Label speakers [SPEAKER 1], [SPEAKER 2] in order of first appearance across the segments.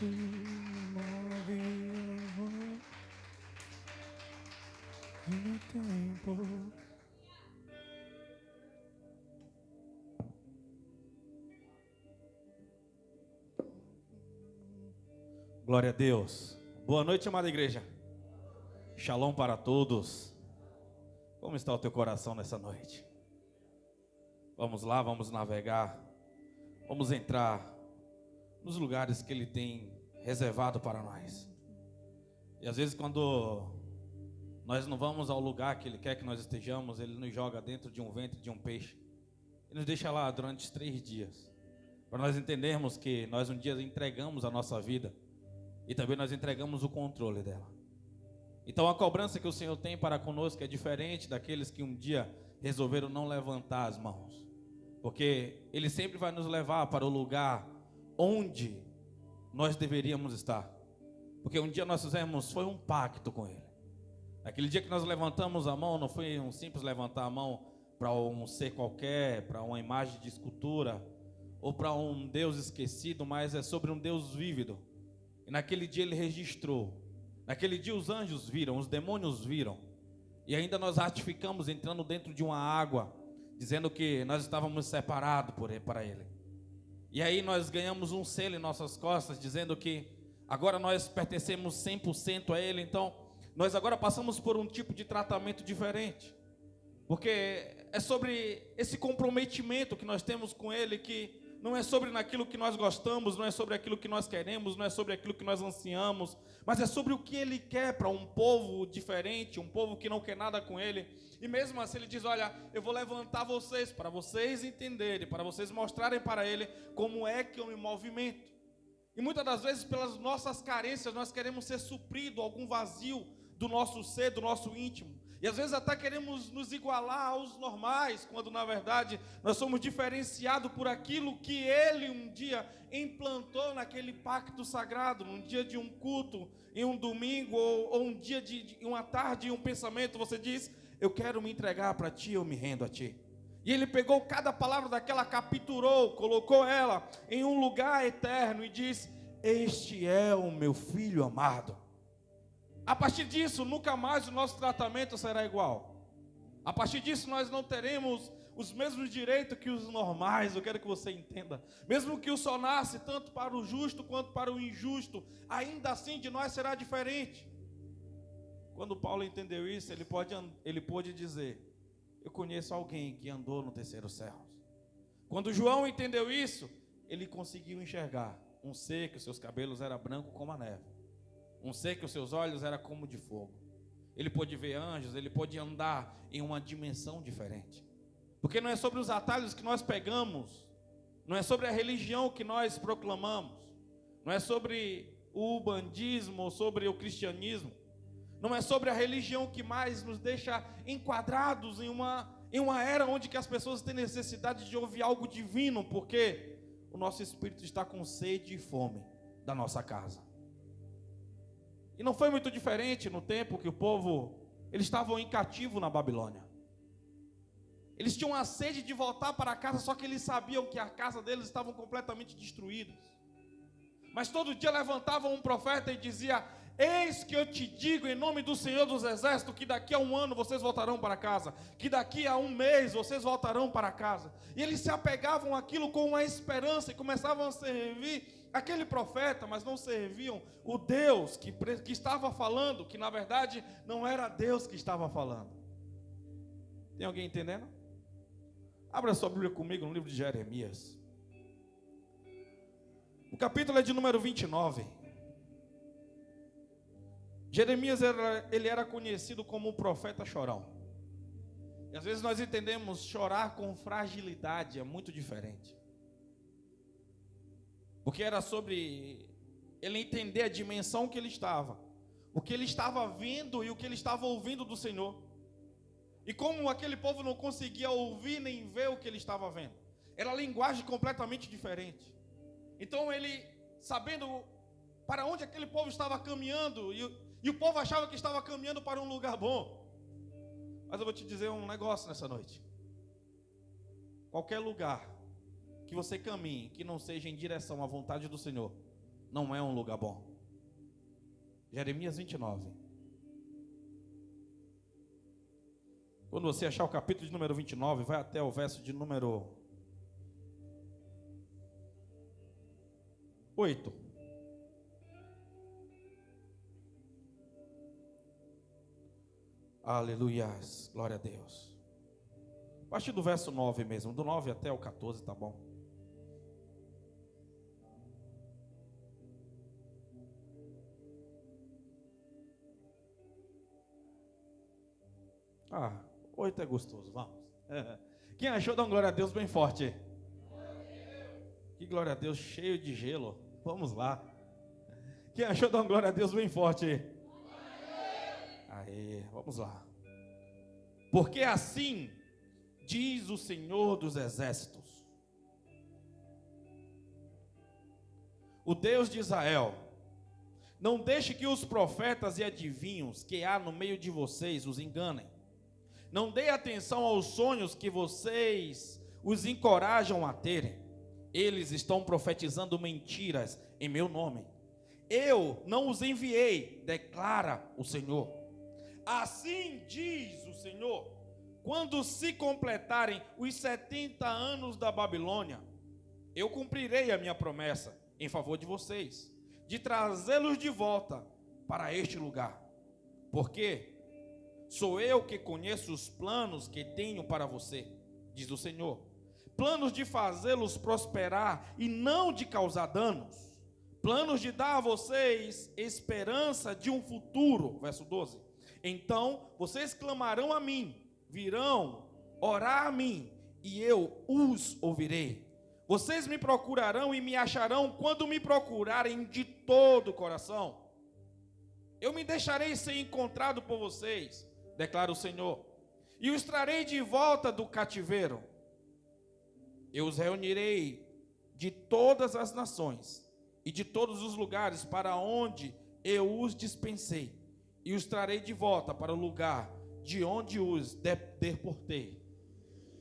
[SPEAKER 1] tu move no tempo. Glória a Deus. Boa noite, amada igreja. Shalom para todos. Como está o teu coração nessa noite? Vamos lá, vamos navegar. Vamos entrar nos lugares que Ele tem reservado para nós. E às vezes quando nós não vamos ao lugar que Ele quer que nós estejamos, Ele nos joga dentro de um ventre de um peixe e nos deixa lá durante 3 dias, para nós entendermos que nós um dia entregamos a nossa vida e também nós entregamos o controle dela. Então a cobrança que o Senhor tem para conosco é diferente daqueles que um dia resolveram não levantar as mãos, porque Ele sempre vai nos levar para o lugar onde nós deveríamos estar, porque um dia nós fizemos, foi um pacto com Ele. Aquele dia que nós levantamos a mão, não foi um simples levantar a mão para um ser qualquer, para uma imagem de escultura, ou para um Deus esquecido, mas é sobre um Deus vívido. E naquele dia Ele registrou. Naquele dia os anjos viram, os demônios viram. E ainda nós ratificamos entrando dentro de uma água, dizendo que nós estávamos separados para Ele. E aí nós ganhamos um selo em nossas costas, dizendo que agora nós pertencemos 100% a Ele. Então nós agora passamos por um tipo de tratamento diferente, porque é sobre esse comprometimento que nós temos com Ele, que não é sobre naquilo que nós gostamos, não é sobre aquilo que nós queremos, não é sobre aquilo que nós ansiamos, mas é sobre o que Ele quer para um povo diferente, um povo que não quer nada com Ele. E mesmo assim Ele diz: olha, eu vou levantar vocês, para vocês entenderem, para vocês mostrarem para Ele como é que eu me movimento. E muitas das vezes, pelas nossas carências, nós queremos ser suprido algum vazio do nosso ser, do nosso íntimo. E às vezes até queremos nos igualar aos normais, quando na verdade nós somos diferenciados por aquilo que Ele um dia implantou naquele pacto sagrado, num dia de um culto, em um domingo, ou um dia de uma tarde, um pensamento. Você diz: eu quero me entregar para Ti, eu me rendo a Ti. E Ele pegou cada palavra daquela, capturou, colocou ela em um lugar eterno e diz: este é o meu filho amado. A partir disso, nunca mais o nosso tratamento será igual. A partir disso, nós não teremos os mesmos direitos que os normais. Eu quero que você entenda. Mesmo que o sol nasce tanto para o justo quanto para o injusto, ainda assim de nós será diferente. Quando Paulo entendeu isso, ele pôde dizer: eu conheço alguém que andou no terceiro céu. Quando João entendeu isso, ele conseguiu enxergar um ser que os seus cabelos eram brancos como a neve, um ser que os seus olhos eram como de fogo. Ele pôde ver anjos, ele pôde andar em uma dimensão diferente. Porque não é sobre os atalhos que nós pegamos, não é sobre a religião que nós proclamamos, não é sobre o bandismo ou sobre o cristianismo, não é sobre a religião que mais nos deixa enquadrados em uma era onde que as pessoas têm necessidade de ouvir algo divino, porque o nosso espírito está com sede e fome da nossa casa. E não foi muito diferente no tempo que o povo, eles estavam em cativo na Babilônia. Eles tinham a sede de voltar para casa, só que eles sabiam que a casa deles estavam completamente destruídas. Mas todo dia levantavam um profeta e dizia: eis que eu te digo em nome do Senhor dos Exércitos, que daqui a 1 ano vocês voltarão para casa, que daqui a 1 mês vocês voltarão para casa. E eles se apegavam àquilo com uma esperança e começavam a servir aquele profeta, mas não serviam o Deus que estava falando, que na verdade não era Deus que estava falando. Tem alguém entendendo? Abra sua Bíblia comigo no livro de Jeremias. O capítulo é de número 29. Jeremias ele era conhecido como o profeta chorão. E às vezes nós entendemos chorar com fragilidade, é muito diferente. Porque era sobre ele entender a dimensão que ele estava, o que ele estava vendo e o que ele estava ouvindo do Senhor. E como aquele povo não conseguia ouvir nem ver o que ele estava vendo, era linguagem completamente diferente. Então ele, sabendo para onde aquele povo estava caminhando, e o povo achava que estava caminhando para um lugar bom. Mas eu vou te dizer um negócio nessa noite. Qualquer lugar que você caminhe, que não seja em direção à vontade do Senhor, não é um lugar bom. Jeremias 29. Quando você achar o capítulo de número 29, vai até o verso de número 8. Aleluias, glória a Deus. A partir do verso 9 mesmo, do 9 até o 14, tá bom? Ah, 8 é gostoso, vamos. Quem achou, dá uma glória a Deus bem forte. Que glória a Deus, cheio de gelo. Vamos lá. Quem achou, dá uma glória a Deus bem forte. Aí, vamos lá. Porque assim diz o Senhor dos Exércitos, o Deus de Israel: não deixe que os profetas e adivinhos que há no meio de vocês os enganem. Não dê atenção aos sonhos que vocês os encorajam a terem. Eles estão profetizando mentiras em meu nome. Eu não os enviei, declara o Senhor. Assim diz o Senhor: quando se completarem os 70 anos da Babilônia, eu cumprirei a minha promessa em favor de vocês, de trazê-los de volta para este lugar. Porque sou eu que conheço os planos que tenho para você, diz o Senhor. Planos de fazê-los prosperar e não de causar danos. Planos de dar a vocês esperança de um futuro. Verso 12. Então vocês clamarão a mim, virão orar a mim, e eu os ouvirei. Vocês me procurarão e me acharão quando me procurarem de todo o coração. Eu me deixarei ser encontrado por vocês, declara o Senhor, e os trarei de volta do cativeiro. Eu os reunirei de todas as nações e de todos os lugares para onde eu os dispensei, e os trarei de volta para o lugar de onde os deportei,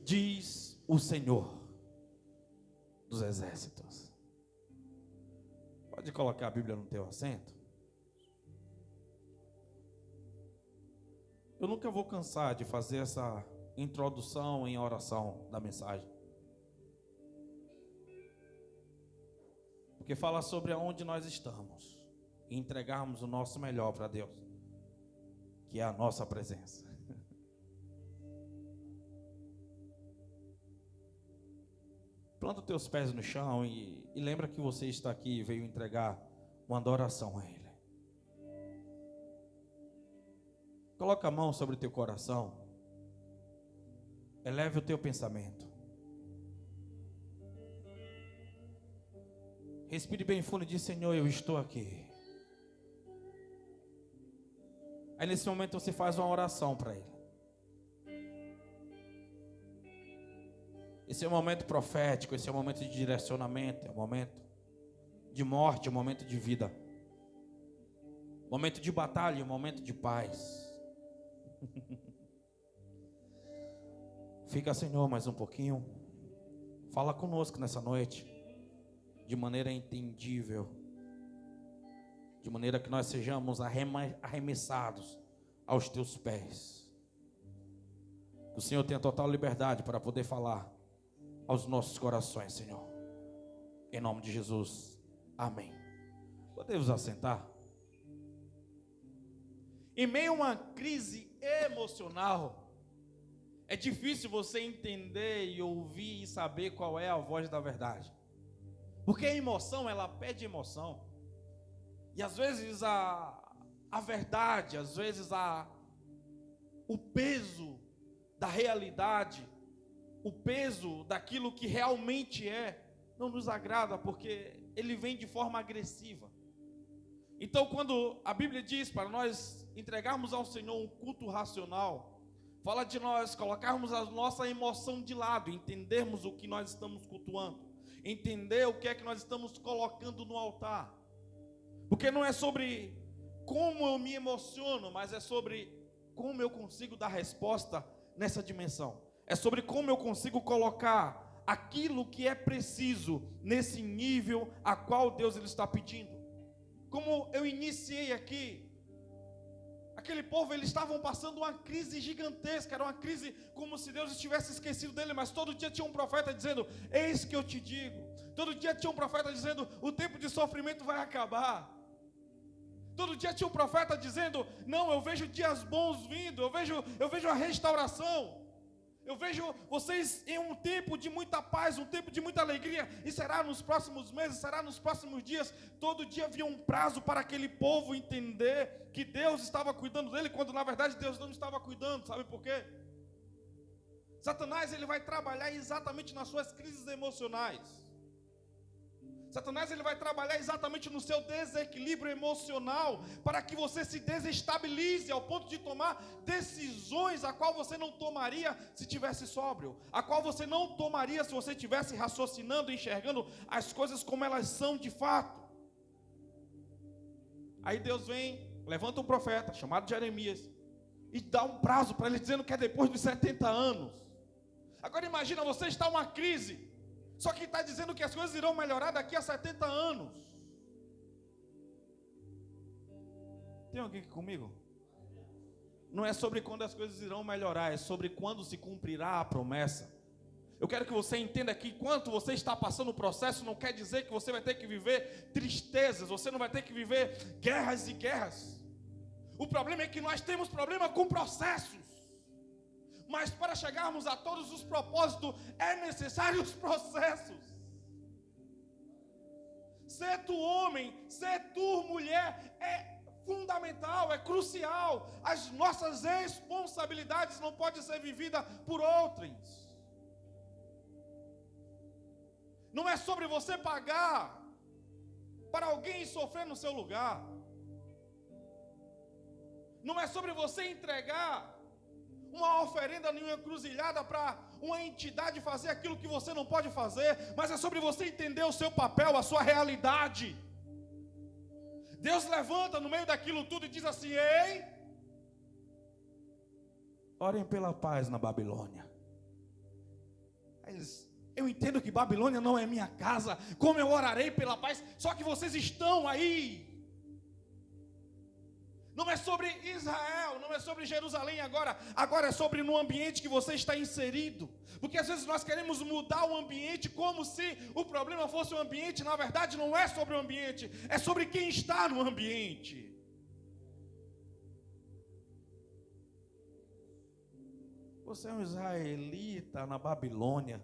[SPEAKER 1] diz o Senhor dos Exércitos. Pode colocar a Bíblia no teu assento. Eu nunca vou cansar de fazer essa introdução em oração da mensagem, porque fala sobre aonde nós estamos e entregarmos o nosso melhor para Deus, que é a nossa presença. Planta os teus pés no chão e lembra que você está aqui e veio entregar uma adoração a Ele. Coloca a mão sobre o teu coração. Eleve o teu pensamento. Respire bem fundo e diz: Senhor, eu estou aqui. Aí nesse momento você faz uma oração para Ele. Esse é um momento profético, esse é um momento de direcionamento, é um momento de morte, é um momento de vida, momento de batalha, um momento de paz. Fica, Senhor, mais um pouquinho. Fala conosco nessa noite, de maneira entendível, de maneira que nós sejamos arremessados aos teus pés. Que o Senhor tenha total liberdade para poder falar aos nossos corações, Senhor. Em nome de Jesus, amém. Podemos assentar? Em meio a uma crise emocional, é difícil você entender e ouvir e saber qual é a voz da verdade, porque a emoção, ela pede emoção, e às vezes a verdade, às vezes o peso da realidade, o peso daquilo que realmente não nos agrada, porque ele vem de forma agressiva. Então, quando a Bíblia diz para nós entregarmos ao Senhor um culto racional, fala de nós colocarmos a nossa emoção de lado, entendermos o que nós estamos cultuando, entender o que é que nós estamos colocando no altar, porque não é sobre como eu me emociono, mas é sobre como eu consigo dar resposta nessa dimensão, é sobre como eu consigo colocar aquilo que é preciso nesse nível a qual Deus ele está pedindo. como eu iniciei aqui, aquele povo, eles estavam passando uma crise gigantesca, era uma crise como se Deus estivesse esquecido dele, mas todo dia tinha um profeta dizendo, eis que eu te digo. Todo dia tinha um profeta dizendo, o tempo de sofrimento vai acabar. Todo dia tinha um profeta dizendo, não, eu vejo dias bons vindo, eu vejo a restauração. Eu vejo vocês em um tempo de muita paz, um tempo de muita alegria, e será nos próximos meses, será nos próximos dias. Todo dia havia um prazo para aquele povo entender que Deus estava cuidando dele, quando na verdade Deus não estava cuidando. Sabe por quê? Satanás, ele vai trabalhar exatamente nas suas crises emocionais. Satanás, ele vai trabalhar exatamente no seu desequilíbrio emocional, para que você se desestabilize ao ponto de tomar decisões a qual você não tomaria se tivesse sóbrio, a qual você não tomaria se você estivesse raciocinando, enxergando as coisas como elas são de fato. Aí Deus vem, levanta um profeta chamado Jeremias e dá um prazo para ele, dizendo que é depois dos 70 anos. Agora imagina, você está em uma crise, só que está dizendo que as coisas irão melhorar daqui a 70 anos. Tem alguém aqui comigo? Não é sobre quando as coisas irão melhorar, é sobre quando se cumprirá a promessa. Eu quero que você entenda que enquanto você está passando o processo, não quer dizer que você vai ter que viver tristezas, você não vai ter que viver guerras e guerras. O problema é que nós temos problema com processos. Mas para chegarmos a todos os propósitos, é necessário os processos. Ser tu homem, ser tu mulher, é fundamental, é crucial. As nossas responsabilidades não podem ser vividas por outros. Não é sobre você pagar para alguém sofrer no seu lugar. Não é sobre você entregar uma oferenda em uma encruzilhada para uma entidade fazer aquilo que você não pode fazer, mas é sobre você entender o seu papel, a sua realidade. Deus levanta no meio daquilo tudo e diz assim, ei, orem pela paz na Babilônia. Eu entendo que Babilônia não é minha casa, como eu orarei pela paz? Só que vocês estão aí. Não é sobre Israel, não é sobre Jerusalém agora é sobre no ambiente que você está inserido. Porque às vezes nós queremos mudar o ambiente como se o problema fosse o ambiente. Na verdade não é sobre o ambiente, é sobre quem está no ambiente. Você é um israelita na Babilônia.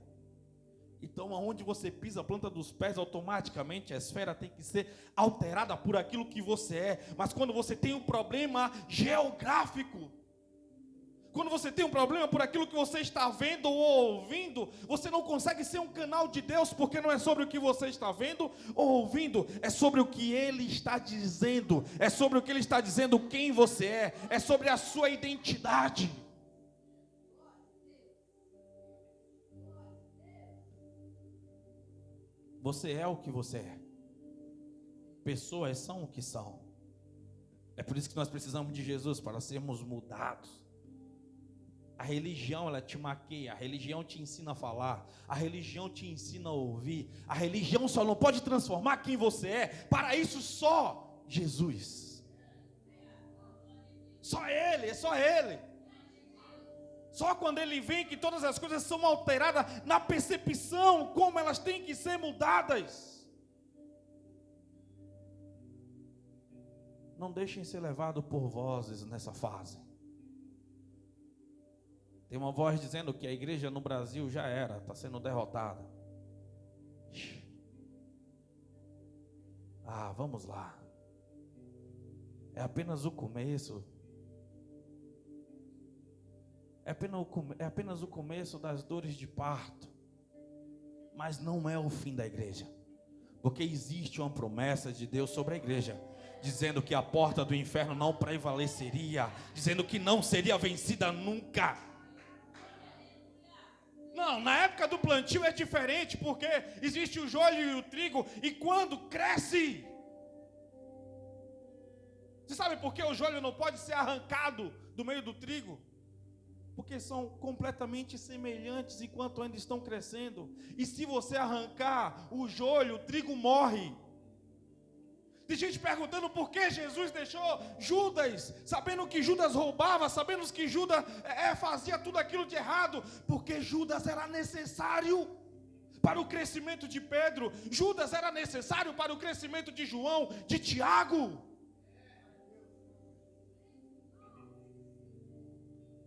[SPEAKER 1] Então, aonde você pisa a planta dos pés, automaticamente a esfera tem que ser alterada por aquilo que você é. Mas quando você tem um problema geográfico, quando você tem um problema por aquilo que você está vendo ou ouvindo, você não consegue ser um canal de Deus, porque não é sobre o que você está vendo ou ouvindo, é sobre o que Ele está dizendo, é sobre o que Ele está dizendo quem você é sobre a sua identidade. Você é o que você é. Pessoas são o que são. É por isso que nós precisamos de Jesus, para sermos mudados. A religião, ela te maqueia. A religião te ensina a falar. A religião te ensina a ouvir. A religião só não pode transformar quem você é. Para isso só Jesus. Só Ele, é só Ele. Só quando Ele vem que todas as coisas são alteradas na percepção, como elas têm que ser mudadas. Não deixem ser levados por vozes nessa fase. Tem uma voz dizendo que a igreja no Brasil já era, está sendo derrotada. Vamos lá. É apenas o começo. É apenas o começo das dores de parto, mas não é o fim da igreja, porque existe uma promessa de Deus sobre a igreja, dizendo que a porta do inferno não prevaleceria, dizendo que não seria vencida nunca. Não, na época do plantio é diferente, porque existe o joio e o trigo, e quando cresce, você sabe por que o joio não pode ser arrancado do meio do trigo? Porque são completamente semelhantes enquanto ainda estão crescendo. E se você arrancar o joio, o trigo morre. Tem gente perguntando por que Jesus deixou Judas, sabendo que Judas roubava, sabendo que Judas fazia tudo aquilo de errado, porque Judas era necessário para o crescimento de Pedro, Judas era necessário para o crescimento de João, de Tiago.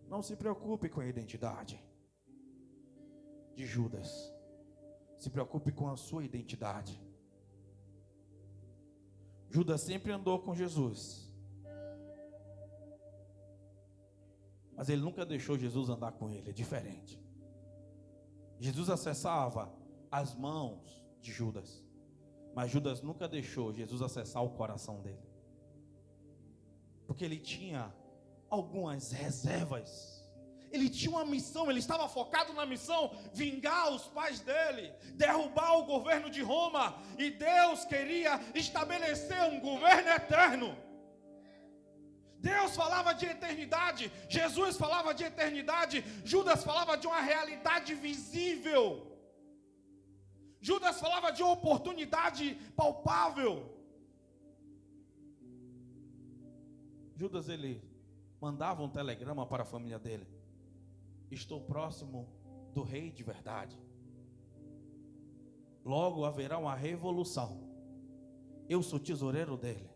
[SPEAKER 1] Não se preocupe com a identidade de Judas, se preocupe com a sua identidade. Judas sempre andou com Jesus, mas ele nunca deixou Jesus andar com ele, é diferente. Jesus acessava as mãos de Judas, mas Judas nunca deixou Jesus acessar o coração dele, porque ele tinha algumas reservas. Ele tinha uma missão, ele estava focado na missão, vingar os pais dele, derrubar o governo de Roma, e Deus queria estabelecer um governo eterno. Deus falava de eternidade, Jesus falava de eternidade, Judas falava de uma realidade visível, Judas falava de uma oportunidade palpável. Judas, ele mandava um telegrama para a família dele: estou próximo do rei de verdade. Logo haverá uma revolução. Eu sou tesoureiro dele.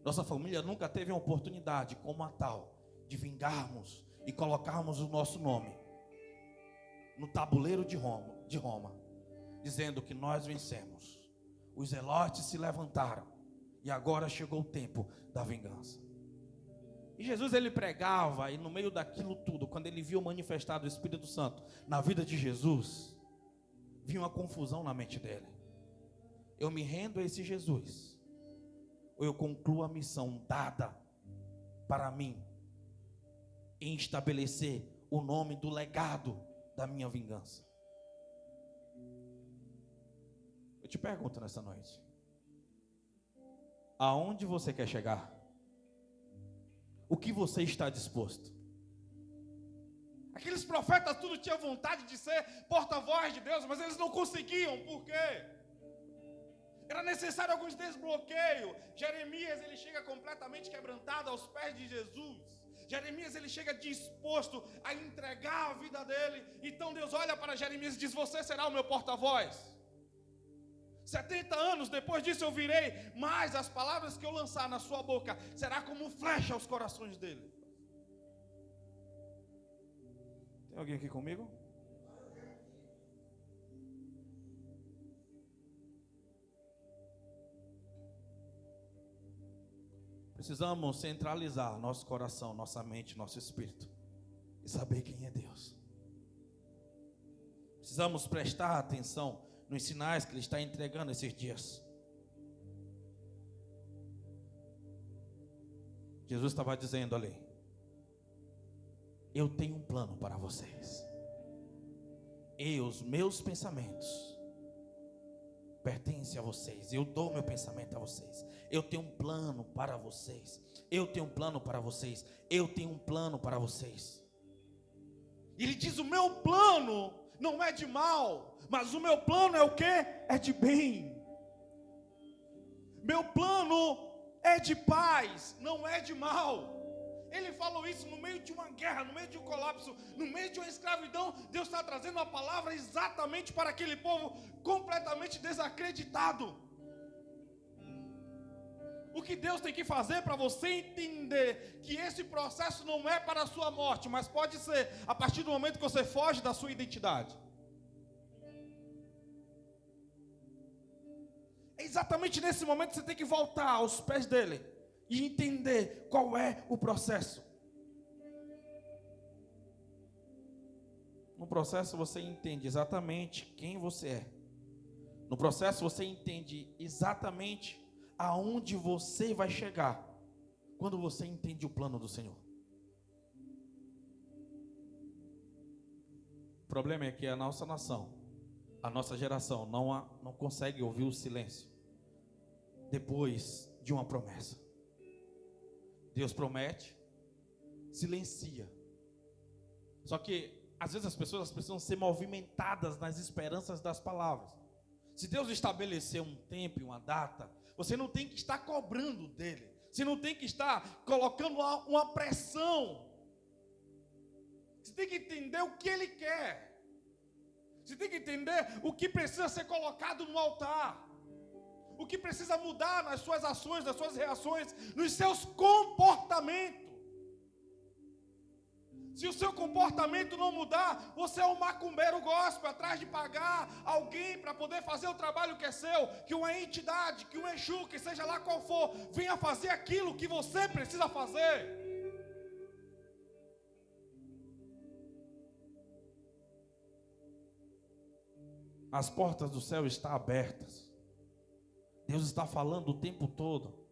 [SPEAKER 1] Nossa família nunca teve uma oportunidade como a tal de vingarmos e colocarmos o nosso nome no tabuleiro de Roma, dizendo que nós vencemos. Os zelotes se levantaram e agora chegou o tempo da vingança. E Jesus, ele pregava, e no meio daquilo tudo, quando ele viu manifestado o Espírito Santo na vida de Jesus, vinha uma confusão na mente dele. Eu me rendo a esse Jesus, ou eu concluo a missão dada para mim em estabelecer o nome do legado da minha vingança? Eu te pergunto nessa noite, aonde você quer chegar? O que você está disposto? Aqueles profetas tudo tinham vontade de ser porta-voz de Deus, mas eles não conseguiam. Por quê? Era necessário alguns desbloqueios. Jeremias, ele chega completamente quebrantado aos pés de Jesus. Jeremias, ele chega disposto a entregar a vida dele. Então Deus olha para Jeremias e diz: você será o meu porta-voz. 70 anos depois disso eu virei, mas as palavras que eu lançar na sua boca será como flecha aos corações dele. Tem alguém aqui comigo? Precisamos centralizar nosso coração, nossa mente, nosso espírito e saber quem é Deus. Precisamos prestar atenção nos sinais que Ele está entregando esses dias. Jesus estava dizendo ali: eu tenho um plano para vocês, e os meus pensamentos pertencem a vocês. Eu dou meu pensamento a vocês. Eu tenho um plano para vocês. Eu tenho um plano para vocês. Eu tenho um plano para vocês. E Ele diz: o meu plano não é de mal, mas o meu plano é o quê? É de bem. Meu plano é de paz, não é de mal. Ele falou isso no meio de uma guerra, no meio de um colapso, no meio de uma escravidão. Deus está trazendo uma palavra exatamente para aquele povo completamente desacreditado. O que Deus tem que fazer para você entender que esse processo não é para a sua morte, mas pode ser a partir do momento que você foge da sua identidade. É exatamente nesse momento que você tem que voltar aos pés dele e entender qual é o processo. No processo você entende exatamente quem você é. No processo você entende exatamente aonde você vai chegar quando você entende o plano do Senhor. O problema é que a nossa nação, a nossa geração não consegue ouvir o silêncio depois de uma promessa. Deus promete, silencia. Só que às vezes as pessoas precisam ser movimentadas nas esperanças das palavras. Se Deus estabelecer um tempo e uma data, você não tem que estar cobrando dele. Você não tem que estar colocando uma pressão. Você tem que entender o que ele quer. Você tem que entender o que precisa ser colocado no altar. O que precisa mudar nas suas ações, nas suas reações, nos seus comportamentos. Se o seu comportamento não mudar, você é um macumbeiro gospel, atrás de pagar alguém para poder fazer o trabalho que é seu, que uma entidade, que um Exu, que seja lá qual for, venha fazer aquilo que você precisa fazer. As portas do céu estão abertas. Deus está falando o tempo todo.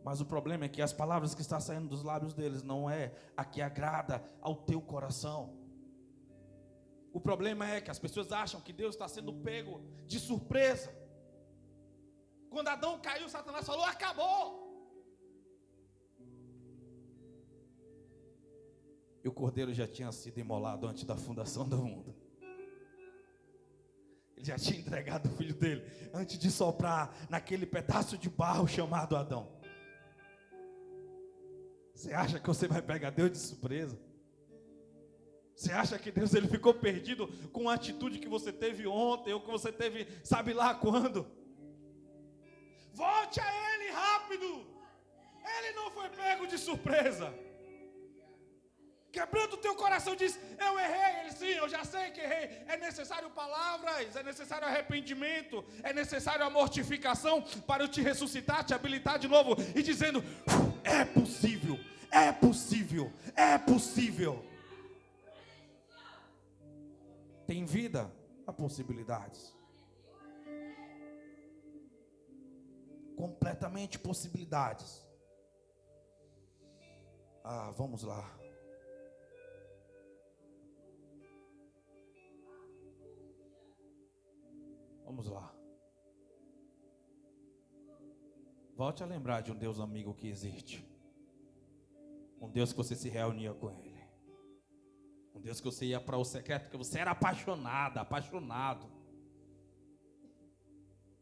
[SPEAKER 1] Mas o problema é que as palavras que estão saindo dos lábios deles não é a que agrada ao teu coração. O problema é que as pessoas acham que Deus está sendo pego de surpresa. Quando Adão caiu, Satanás falou: acabou. E o cordeiro já tinha sido imolado antes da fundação do mundo. Ele já tinha entregado o filho dele antes de soprar naquele pedaço de barro chamado Adão. Você acha que você vai pegar Deus de surpresa? Você acha que Deus ele ficou perdido com a atitude que você teve ontem ou que você teve sabe lá quando? Volte a Ele rápido. Ele não foi pego de surpresa. Quebrando o teu coração, diz: eu errei. Ele: sim, eu já sei que errei. É necessário palavras, é necessário arrependimento, é necessário a mortificação para eu te ressuscitar, te habilitar de novo e dizendo: é possível, é possível, é possível. Tem vida, há possibilidades. Completamente possibilidades. Vamos lá. Vamos lá. Volte a lembrar de um Deus amigo que existe. Um Deus que você se reunia com Ele. Um Deus que você ia para o secreto, que você era apaixonado.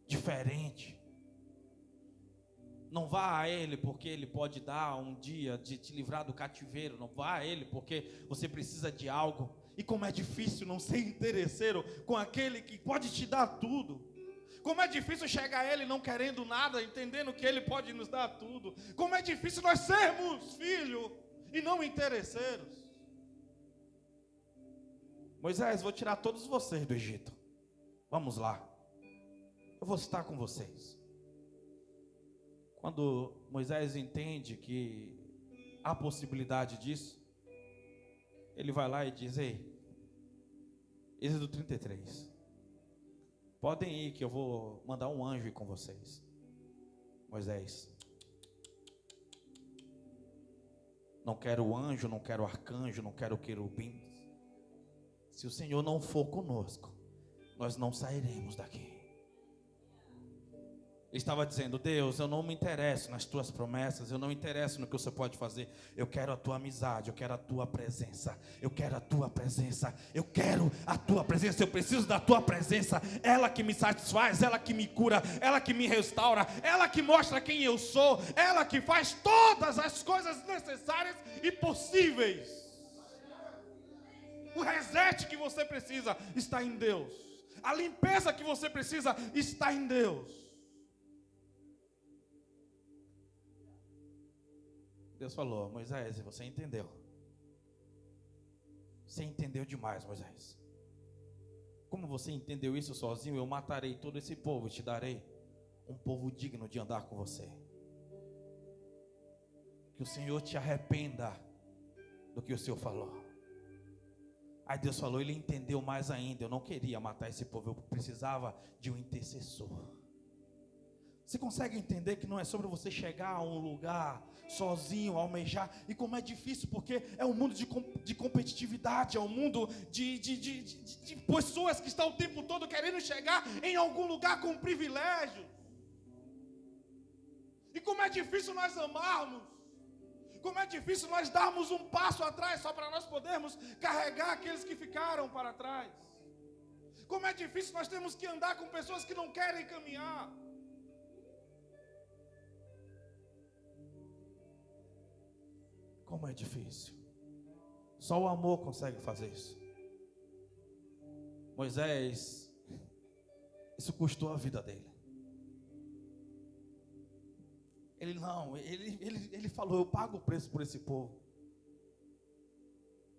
[SPEAKER 1] Diferente. Não vá a Ele porque Ele pode dar um dia de te livrar do cativeiro. Não vá a Ele porque você precisa de algo. E como é difícil não ser interesseiro com aquele que pode te dar tudo. Como é difícil chegar a Ele não querendo nada, entendendo que Ele pode nos dar tudo. Como é difícil nós sermos filhos e não interesseiros. Moisés, vou tirar todos vocês do Egito. Vamos lá. Eu vou estar com vocês. Quando Moisés entende que há possibilidade disso, ele vai lá e diz: ei, Êxodo 33, podem ir que eu vou mandar um anjo ir com vocês. Moisés: não quero anjo, não quero arcanjo, não quero querubim. Se o Senhor não for conosco, nós não sairemos daqui. Ele estava dizendo: Deus, eu não me interesso nas tuas promessas, eu não me interesso no que você pode fazer. Eu quero a tua amizade, eu quero a tua presença. Eu quero a tua presença, eu quero a tua presença. Eu preciso da tua presença. Ela que me satisfaz, ela que me cura, ela que me restaura, ela que mostra quem eu sou, ela que faz todas as coisas necessárias e possíveis. O reset que você precisa está em Deus. A limpeza que você precisa está em Deus. Deus falou: Moisés, você entendeu. Você entendeu demais, Moisés. Como você entendeu isso sozinho, eu matarei todo esse povo e te darei um povo digno de andar com você. Que o Senhor te arrependa do que o Senhor falou. Aí Deus falou, ele entendeu mais ainda. Eu não queria matar esse povo, eu precisava de um intercessor. Você consegue entender que não é sobre você chegar a um lugar sozinho, almejar? E como é difícil, porque é um mundo de competitividade, é um mundo de pessoas que estão o tempo todo querendo chegar em algum lugar com privilégio. E como é difícil nós amarmos. Como é difícil nós darmos um passo atrás só para nós podermos carregar aqueles que ficaram para trás. Como é difícil nós temos que andar com pessoas que não querem caminhar. Como é difícil. Só o amor consegue fazer isso. Moisés, isso custou a vida dele. Ele falou, eu pago o preço por esse povo.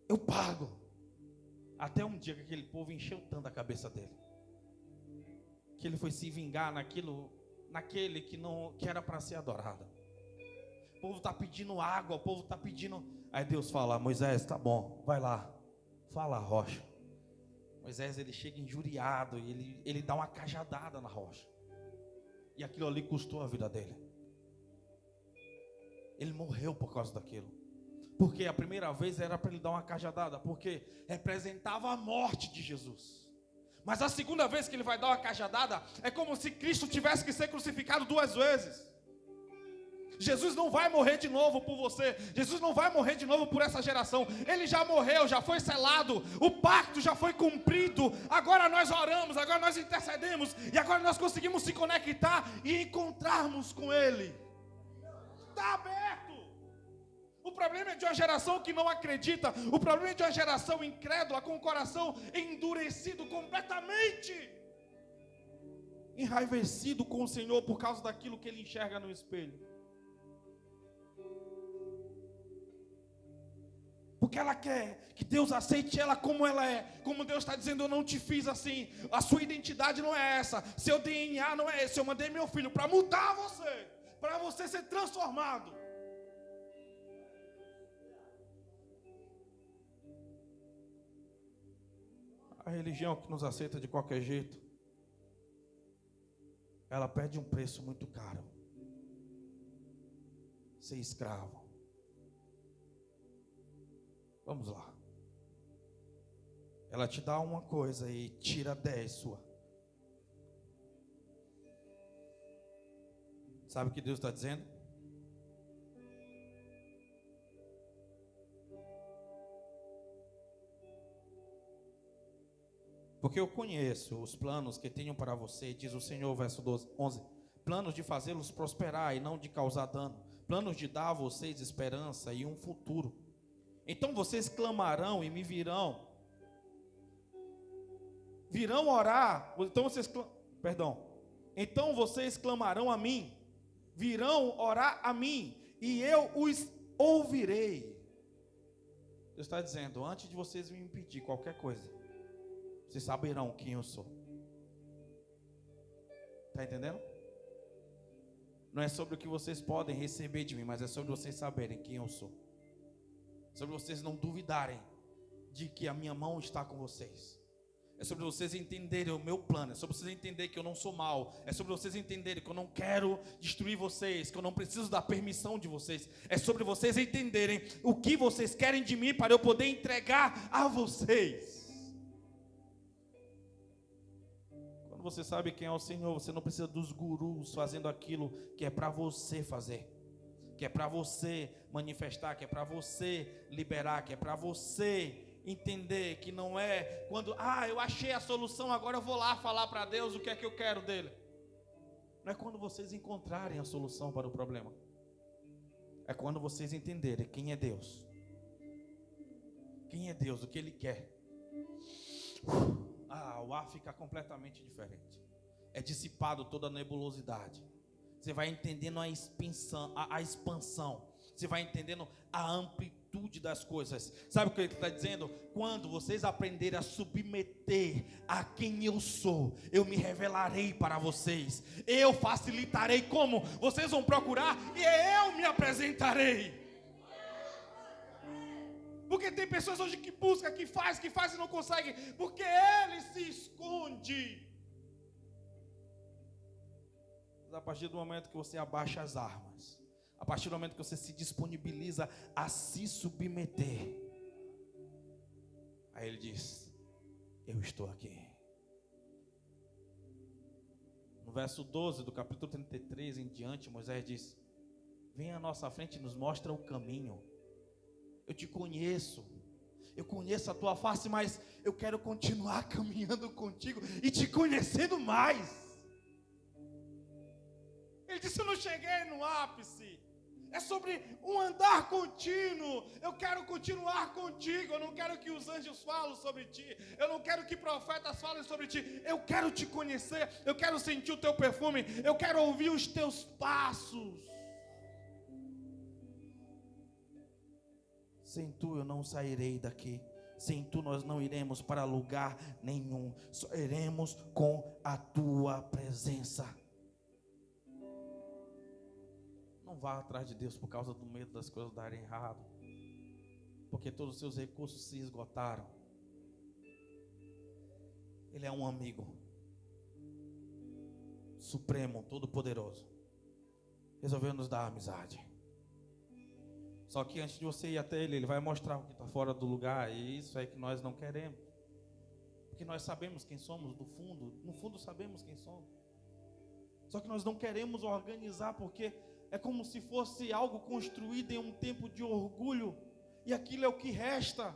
[SPEAKER 1] Eu pago. Até um dia que aquele povo encheu tanto a cabeça dele, que ele foi se vingar naquele que era para ser adorado. O povo está pedindo água, o povo está pedindo. Aí Deus fala, Moisés, tá bom, vai lá, fala a rocha. Moisés, ele chega injuriado, e ele dá uma cajadada na rocha. E aquilo ali custou a vida dele. Ele morreu por causa daquilo. Porque a primeira vez era para ele dar uma cajadada, porque representava a morte de Jesus. Mas a segunda vez que ele vai dar uma cajadada, é como se Cristo tivesse que ser crucificado 2 vezes. Jesus não vai morrer de novo por você. Jesus não vai morrer de novo por essa geração. Ele já morreu, já foi selado. O pacto já foi cumprido. Agora nós oramos, agora nós intercedemos. E agora nós conseguimos se conectar e encontrarmos com Ele. Está aberto. O problema é de uma geração que não acredita. O problema é de uma geração incrédula, com o coração endurecido completamente, enraivecido com o Senhor por causa daquilo que ele enxerga no espelho. Porque ela quer que Deus aceite ela como ela é. Como Deus está dizendo, eu não te fiz assim. A sua identidade não é essa. Seu DNA não é esse. Eu mandei meu filho para mudar você, para você ser transformado. A religião que nos aceita de qualquer jeito, ela pede um preço muito caro. Ser escravo. Vamos lá. Ela te dá uma coisa e tira 10 sua. Sabe o que Deus está dizendo? Porque eu conheço os planos que tenho para você, diz o Senhor, verso 11. Planos de fazê-los prosperar e não de causar dano. Planos de dar a vocês esperança e um futuro. Então vocês clamarão e me virão. Virão orar. Então vocês clamarão a mim. Virão orar a mim. E eu os ouvirei. Deus está dizendo, antes de vocês me pedir qualquer coisa, vocês saberão quem eu sou. Está entendendo? Não é sobre o que vocês podem receber de mim, mas é sobre vocês saberem quem eu sou. Sobre vocês não duvidarem de que a minha mão está com vocês. É sobre vocês entenderem o meu plano. É sobre vocês entenderem que eu não sou mau. É sobre vocês entenderem que eu não quero destruir vocês, que eu não preciso da permissão de vocês. É sobre vocês entenderem o que vocês querem de mim para eu poder entregar a vocês. Quando você sabe quem é o Senhor, você não precisa dos gurus fazendo aquilo que é para você fazer, que é para você manifestar, que é para você liberar, que é para você entender que não é quando, eu achei a solução, agora eu vou lá falar para Deus o que é que eu quero dele. Não é quando vocês encontrarem a solução para o problema. É quando vocês entenderem quem é Deus. Quem é Deus, o que Ele quer. O ar fica completamente diferente. É dissipado toda a nebulosidade. Você vai entendendo a expansão. Você vai entendendo a amplitude das coisas. Sabe o que ele está dizendo? Quando vocês aprenderem a submeter a quem eu sou, eu me revelarei para vocês. Eu facilitarei como? Vocês vão procurar e eu me apresentarei. Porque tem pessoas hoje que buscam, que faz e não consegue, porque ele se esconde. Mas a partir do momento que você abaixa as armas, a partir do momento que você se disponibiliza a se submeter, aí ele diz, eu estou aqui. No verso 12 do capítulo 33 em diante, Moisés diz, vem à nossa frente e nos mostra o caminho. Eu te conheço.
[SPEAKER 2] eu conheço a tua face, mas eu quero continuar caminhando contigo e te conhecendo mais. Ele disse: eu não cheguei no ápice. É sobre um andar contínuo. Eu quero continuar contigo. Eu não quero que os anjos falem sobre ti. Eu não quero que profetas falem sobre ti. Eu quero te conhecer. Eu quero sentir o teu perfume. Eu quero ouvir os teus passos. Sem tu eu não sairei daqui. Sem tu nós não iremos para lugar nenhum. Só iremos com a tua presença. Não vá atrás de Deus por causa do medo das coisas darem errado, porque todos os seus recursos se esgotaram. Ele é um amigo supremo, todo-poderoso, resolveu nos dar amizade. Só que antes de você ir até Ele vai mostrar o que está fora do lugar, e isso é que nós não queremos, porque nós sabemos quem somos, no fundo sabemos quem somos, só que nós não queremos organizar, porque é como se fosse algo construído em um tempo de orgulho, e aquilo é o que resta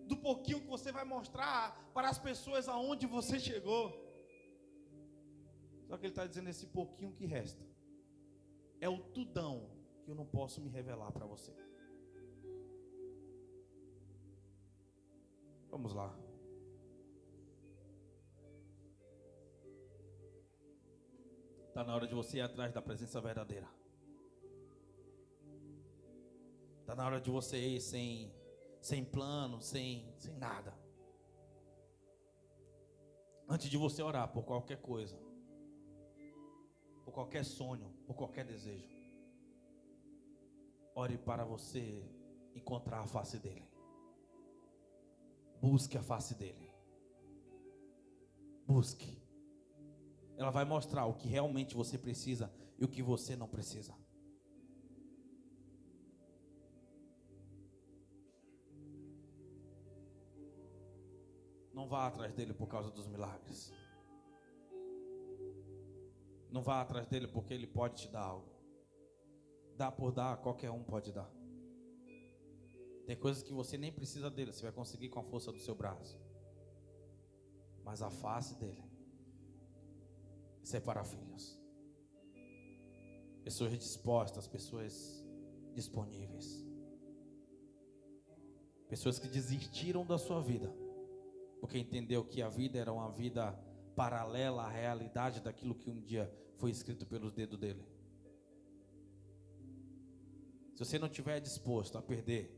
[SPEAKER 2] do pouquinho que você vai mostrar para as pessoas aonde você chegou. Só que ele está dizendo: esse pouquinho que resta é o tudão que eu não posso me revelar para você. Vamos lá. Está na hora de você ir atrás da presença verdadeira. Está na hora de você ir sem plano, sem nada. Antes de você orar por qualquer coisa, por qualquer sonho, por qualquer desejo, ore para você encontrar a face dele. Busque a face dele. Busque. Ela vai mostrar o que realmente você precisa e o que você não precisa. Não vá atrás dele por causa dos milagres. Não vá atrás dele porque ele pode te dar algo. Dá por dar, qualquer um pode dar. Tem coisas que você nem precisa dele, você vai conseguir com a força do seu braço. Mas a face dele, isso é para filhos. Pessoas dispostas, pessoas disponíveis. Pessoas que desistiram da sua vida, porque entendeu que a vida era uma vida paralela à realidade daquilo que um dia foi escrito pelos dedos dele. Se você não estiver disposto a perder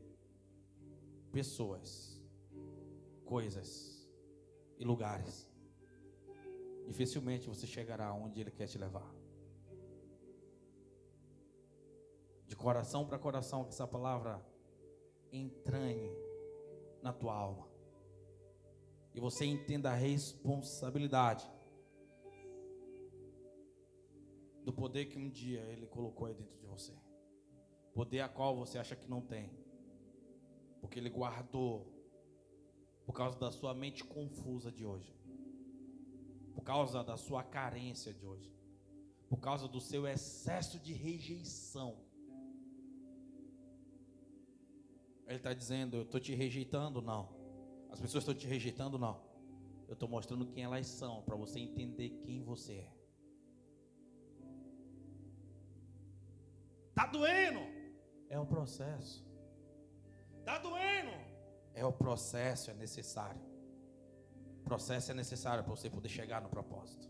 [SPEAKER 2] pessoas, coisas e lugares, dificilmente você chegará onde Ele quer te levar. De coração para coração, que essa palavra entranhe na tua alma. E você entenda a responsabilidade do poder que um dia Ele colocou aí dentro de você. Poder a qual você acha que não tem. Porque Ele guardou por causa da sua mente confusa de hoje. Por causa da sua carência de hoje. Por causa do seu excesso de rejeição. Ele está dizendo: eu estou te rejeitando? Não. As pessoas estão te rejeitando? Não. Eu estou mostrando quem elas são, para você entender quem você é. Está doendo? É o processo. Está doendo? É o processo, é necessário. O processo é necessário para você poder chegar no propósito.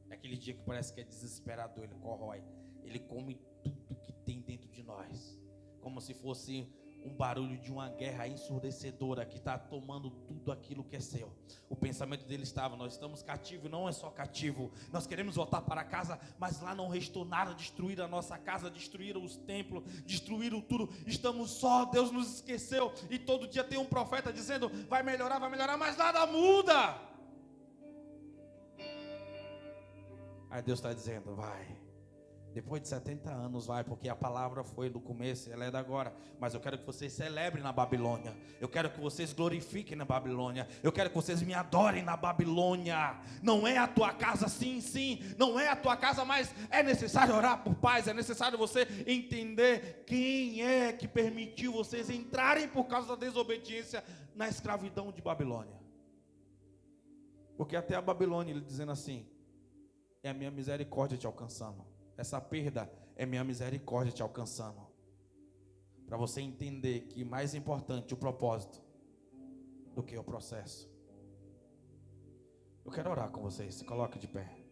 [SPEAKER 2] É aquele dia que parece que é desesperador, ele corrói, ele come tudo que tem dentro de nós, como se fosse um barulho de uma guerra ensurdecedora que está tomando tudo aquilo que é seu. O pensamento dele estava: nós estamos cativos. Não é só cativo, nós queremos voltar para casa, mas lá não restou nada. Destruíram a nossa casa, destruíram os templos, destruíram tudo. Estamos só, Deus nos esqueceu. E todo dia tem um profeta dizendo: vai melhorar, mas nada muda. Aí Deus está dizendo: vai, Depois de 70 anos vai, porque a palavra foi do começo, ela é da agora. Mas eu quero que vocês celebrem na Babilônia. Eu quero que vocês glorifiquem na Babilônia. Eu quero que vocês me adorem na Babilônia. Não é a tua casa, sim, sim. Não é a tua casa, mas é necessário orar por paz. É necessário você entender quem é que permitiu vocês entrarem por causa da desobediência na escravidão de Babilônia. Porque até a Babilônia, ele dizendo assim: é a minha misericórdia te alcançando. Essa perda é minha misericórdia te alcançando. Para você entender que mais importante o propósito do que o processo. Eu quero orar com vocês. Se coloque de pé.